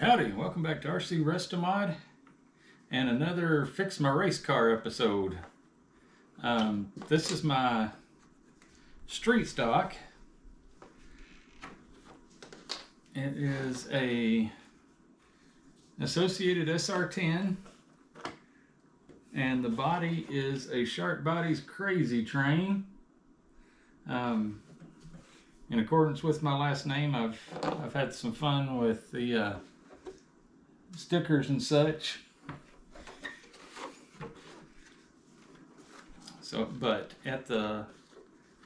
Howdy, welcome back to RC Restomod and another Fix My Race Car episode. This is my street stock. It is a Associated SR10 and the body is a Shark Bodies Crazy Train. In accordance with my last name, I've had some fun with the stickers and such. So, but at the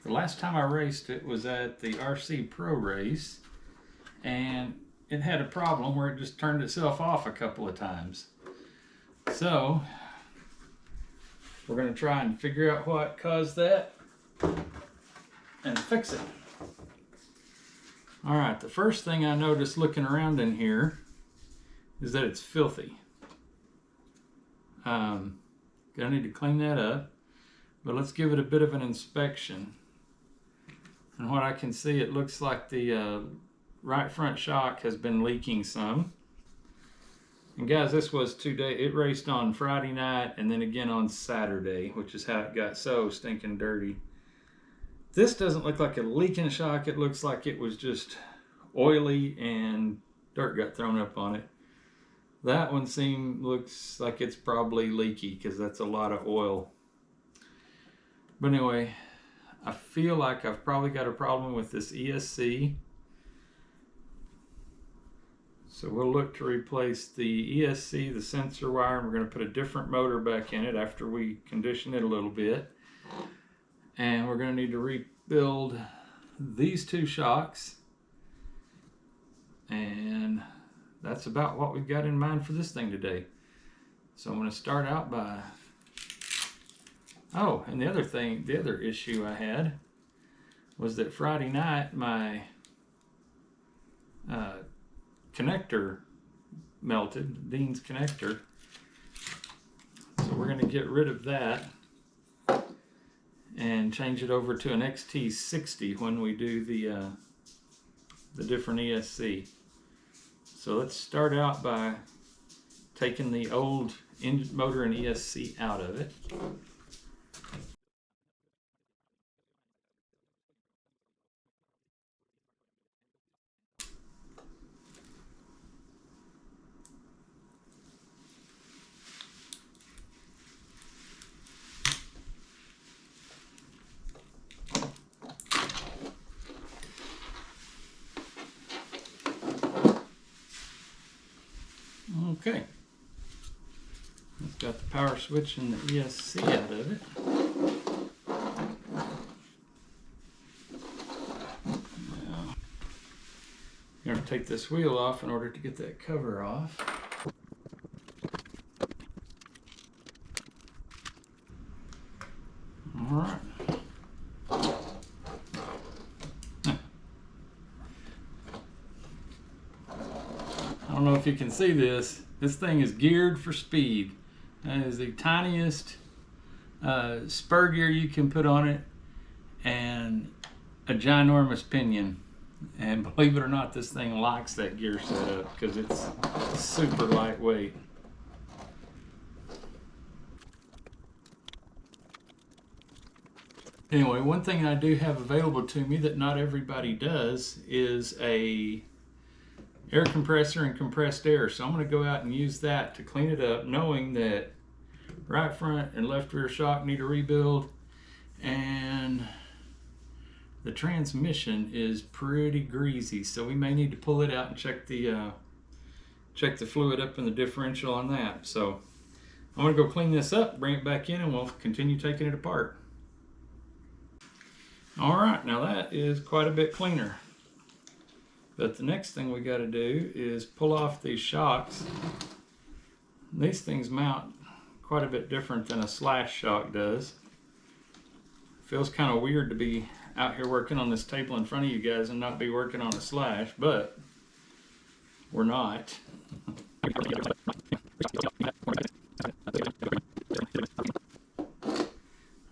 last time I raced, it was at the RC Pro Race, and it had a problem where it just turned itself off a couple of times. So we're going to try and figure out what caused that and fix it. All right, the first thing I noticed looking around in here is that it's filthy. Gonna need to clean that up, but let's give it a bit of an inspection. And what I can see, it looks like the right front shock has been leaking some. And guys, this was 2 days. It raced on Friday night and then again on Saturday, which is how it got so stinking dirty. This doesn't look like a leaking shock. It looks like it was just oily and dirt got thrown up on it. That one looks like it's probably leaky because that's a lot of oil. But anyway, I feel like I've probably got a problem with this ESC. So we'll look to replace the ESC, the sensor wire, and we're going to put a different motor back in it after we condition it a little bit. And we're going to need to rebuild these two shocks. And that's about what we've got in mind for this thing today. So I'm going to start out by... Oh, and the other issue I had was that Friday night my connector melted, Dean's connector. So we're going to get rid of that and change it over to an XT60 when we do the different ESC. So let's start out by taking the old engine motor and ESC out of it. Okay, it's got the power switch and the ESC out of it. Now, I'm going to take this wheel off in order to get that cover off. All right. I don't know if you can see this. This thing is geared for speed. That is the tiniest spur gear you can put on it and a ginormous pinion. And believe it or not, this thing likes that gear setup because it's super lightweight. Anyway, one thing I do have available to me that not everybody does is a air compressor and compressed air. So I'm going to go out and use that to clean it up, knowing that right front and left rear shock need a rebuild, and the transmission is pretty greasy, so we may need to pull it out and check the fluid up in the differential on that. So I'm going to go clean this up, bring it back in, and we'll continue taking it apart. All right, now that is quite a bit cleaner. But the next thing we got to do is pull off these shocks. These things mount quite a bit different than a slash shock does. Feels kind of weird to be out here working on this table in front of you guys and not be working on a slash, but we're not.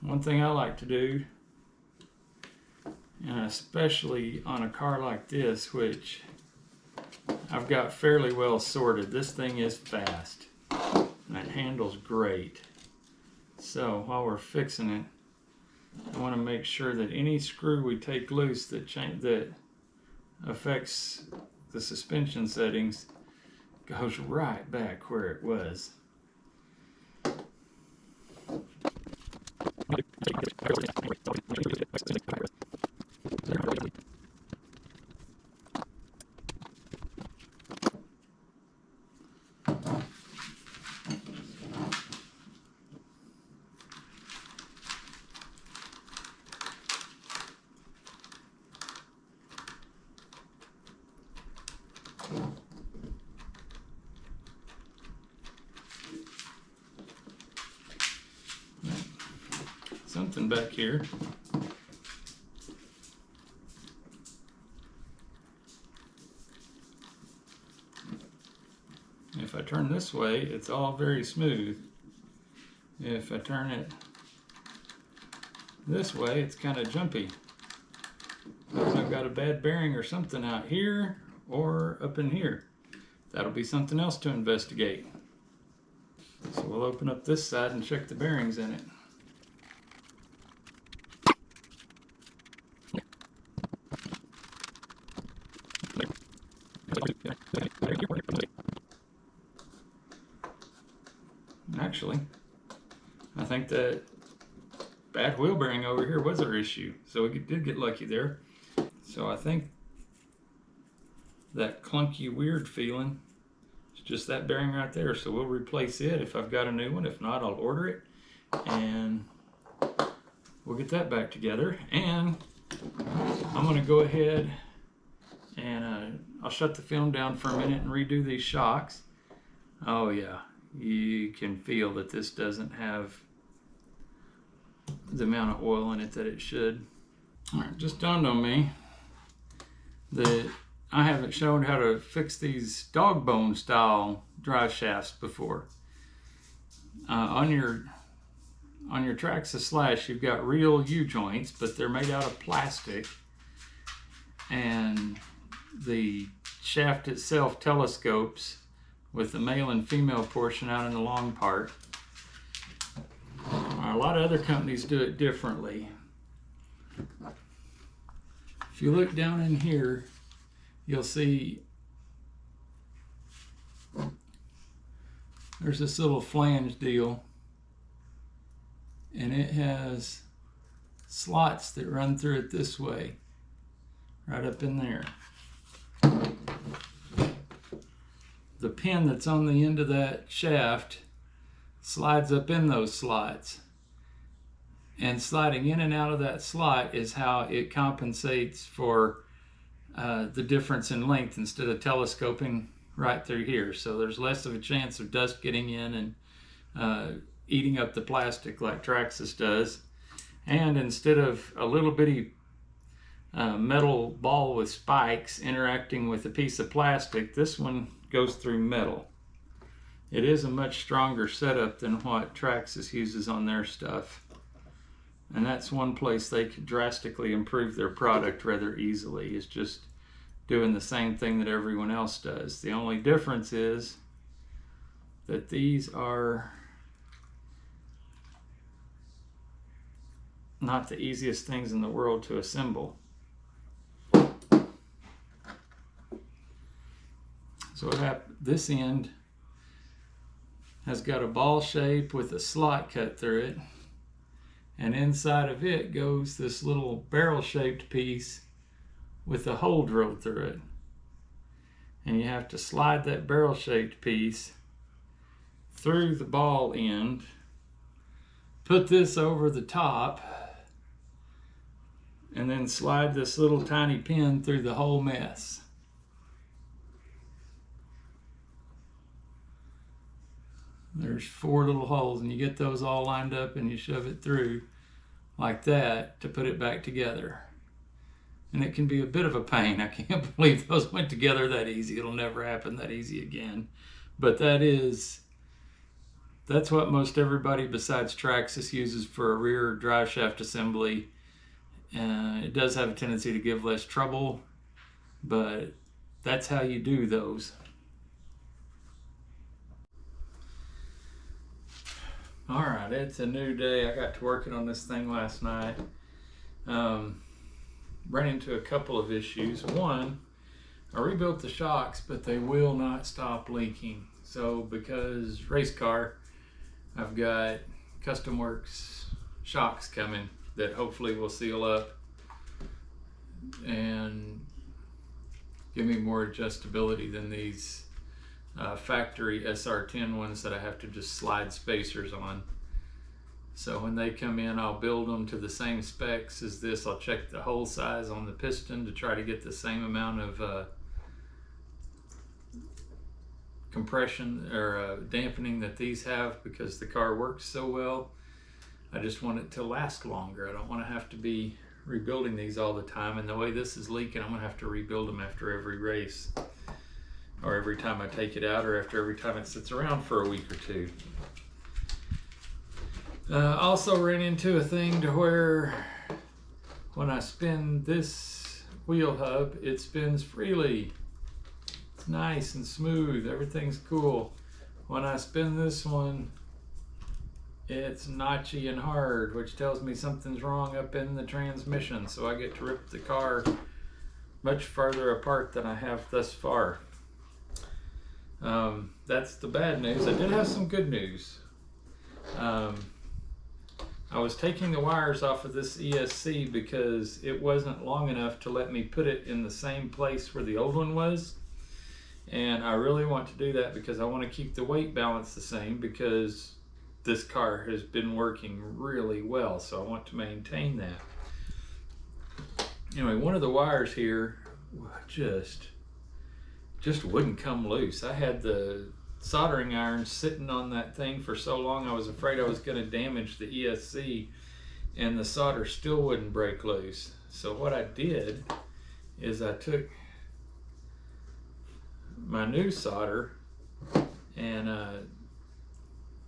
One thing I like to do, and especially on a car like this, which I've I've got fairly well sorted. This thing is fast and it handles great. So while we're fixing it, I want to make sure that any screw we take loose that affects the suspension settings goes right back where it was. Something back here. If I turn this way, it's all very smooth. If I turn it this way, it's kind of jumpy. Looks like I've got a bad bearing or something out here or up in here. That'll be something else to investigate. So we'll open up this side and check the bearings in it. Actually, I think that bad wheel bearing over here was our issue, so we did get lucky there. So I think that clunky weird feeling is just that bearing right there, so we'll replace it if I've got a new one. If not, I'll order it and we'll get that back together. And I'm going to go ahead and I'll shut the film down for a minute and redo these shocks. Oh yeah, you can feel that this doesn't have the amount of oil in it that it should. All right, just dawned on me that I haven't shown how to fix these dog bone style drive shafts before. On your Traxxas Slash, you've got real U-joints, but they're made out of plastic, and the shaft itself telescopes with the male and female portion out in the long part. A lot of other companies do it differently. If you look down in here, you'll see there's this little flange deal, and it has slots that run through it this way, right up in there. The pin that's on the end of that shaft slides up in those slots, and sliding in and out of that slot is how it compensates for the difference in length instead of telescoping right through here. So there's less of a chance of dust getting in and eating up the plastic like Traxxas does. And instead of a little bitty metal ball with spikes interacting with a piece of plastic, this one goes through metal. It is a much stronger setup than what Traxxas uses on their stuff. And that's one place they could drastically improve their product rather easily, is just doing the same thing that everyone else does. The only difference is that these are not the easiest things in the world to assemble. So what happened, this end has got a ball shape with a slot cut through it, and inside of it goes this little barrel shaped piece with a hole drilled through it. And you have to slide that barrel shaped piece through the ball end, put this over the top, and then slide this little tiny pin through the whole mess. There's 4 little holes, and you get those all lined up and you shove it through like that to put it back together. And it can be a bit of a pain. I can't believe those went together that easy. It'll never happen that easy again. But that's what most everybody besides Traxxas uses for a rear drive shaft assembly. It does have a tendency to give less trouble, but that's how you do those. All right, it's a new day. I got to working on this thing last night. Ran into a couple of issues. One, I rebuilt the shocks, but they will not stop leaking. So because race car, I've got Custom Works shocks coming that hopefully will seal up and give me more adjustability than these factory SR10 ones that I have to just slide spacers on. So when they come in, I'll build them to the same specs as this. I'll check the hole size on the piston to try to get the same amount of compression or dampening that these have, because the car works so well. I just want it to last longer. I don't want to have to be rebuilding these all the time, and the way this is leaking, I'm gonna have to rebuild them after every race, or every time I take it out, or after every time it sits around for a week or two. Also ran into a thing to where when I spin this wheel hub, it spins freely. It's nice and smooth, everything's cool. When I spin this one, it's notchy and hard, which tells me something's wrong up in the transmission, so I get to rip the car much farther apart than I have thus far. That's the bad news. I did have some good news. I was taking the wires off of this ESC because it wasn't long enough to let me put it in the same place where the old one was. And I really want to do that because I want to keep the weight balance the same, because this car has been working really well, so I want to maintain that. Anyway, one of the wires here just wouldn't come loose. I had the soldering iron sitting on that thing for so long, I was afraid I was going to damage the ESC, and the solder still wouldn't break loose. So what I did is I took my new solder and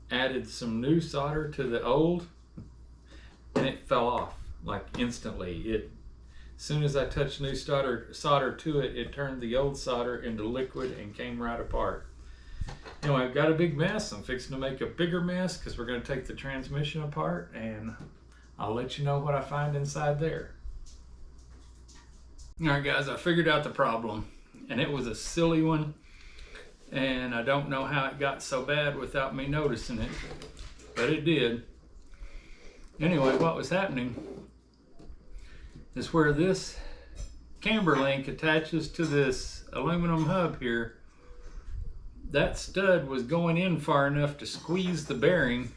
added some new solder to the old, and it fell off like instantly. As soon as I touched new solder to it, it turned the old solder into liquid and came right apart. Anyway, I've got a big mess. I'm fixing to make a bigger mess because we're going to take the transmission apart, and I'll let you know what I find inside there. All right, guys, I figured out the problem, and it was a silly one, and I don't know how it got so bad without me noticing it, but it did. Anyway, what was happening is where this camber link attaches to this aluminum hub here, that stud was going in far enough to squeeze the bearing,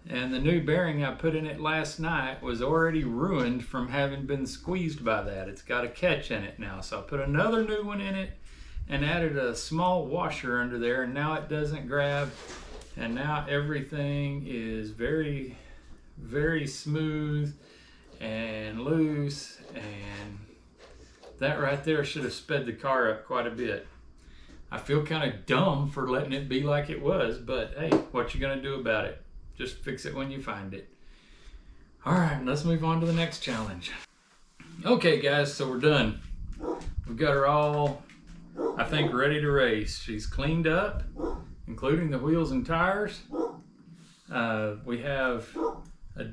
and the new bearing I put in it last night was already ruined from having been squeezed by that. It's got a catch in it now, so I put another new one in it and added a small washer under there, and now it doesn't grab, and now everything is very, very smooth and loose, and that right there should have sped the car up quite a bit. I feel kind of dumb for letting it be like it was, but hey, what you gonna do about it? Just fix it when you find it. All right, let's move on to the next challenge. Okay, guys, so we're done. We've got her all, I think, ready to race. She's cleaned up, including the wheels and tires. We have a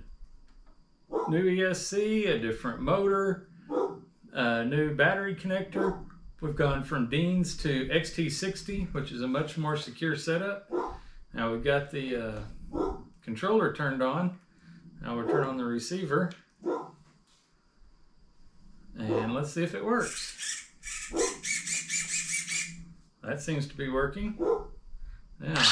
new ESC, a different motor, a new battery connector. We've gone from Dean's to XT60, which is a much more secure setup. Now we've got the controller turned on. Now we'll turn on the receiver. And let's see if it works. That seems to be working. Yeah.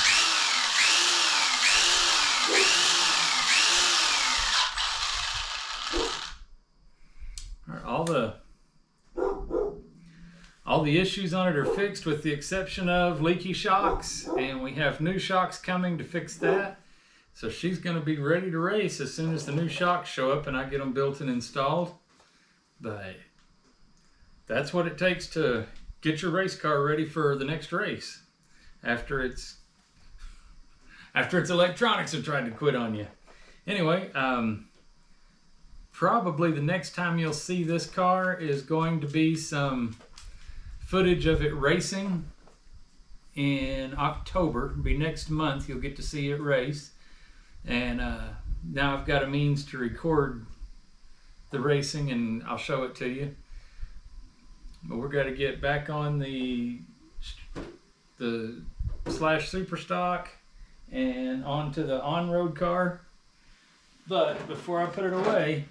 All the issues on it are fixed with the exception of leaky shocks, and we have new shocks coming to fix that. So she's going to be ready to race as soon as the new shocks show up and I get them built and installed. But that's what it takes to get your race car ready for the next race after its electronics have tried to quit on you. Anyway, probably the next time you'll see this car is going to be some footage of it racing in October. It'll be next month. You'll get to see it race. And now I've got a means to record the racing, and I'll show it to you. But we're going to get back on the Slash Superstock and onto the on-road car. But before I put it away,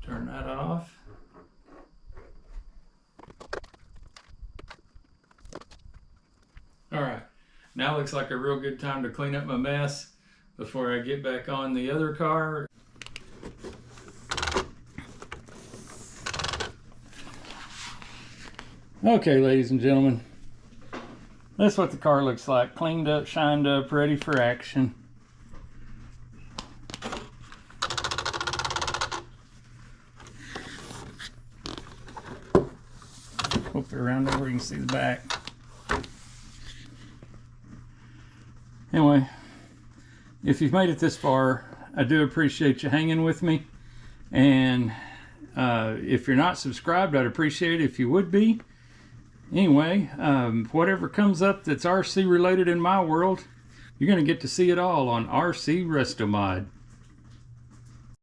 turn that off. All right, now looks like a real good time to clean up my mess before I get back on the other car. Okay, ladies and gentlemen, that's what the car looks like. Cleaned up, shined up, ready for action. Flip it around over, you can see the back. Anyway, if you've made it this far, I do appreciate you hanging with me. And if you're not subscribed, I'd appreciate it if you would be. Anyway, whatever comes up that's RC related in my world, you're going to get to see it all on RC Restomod.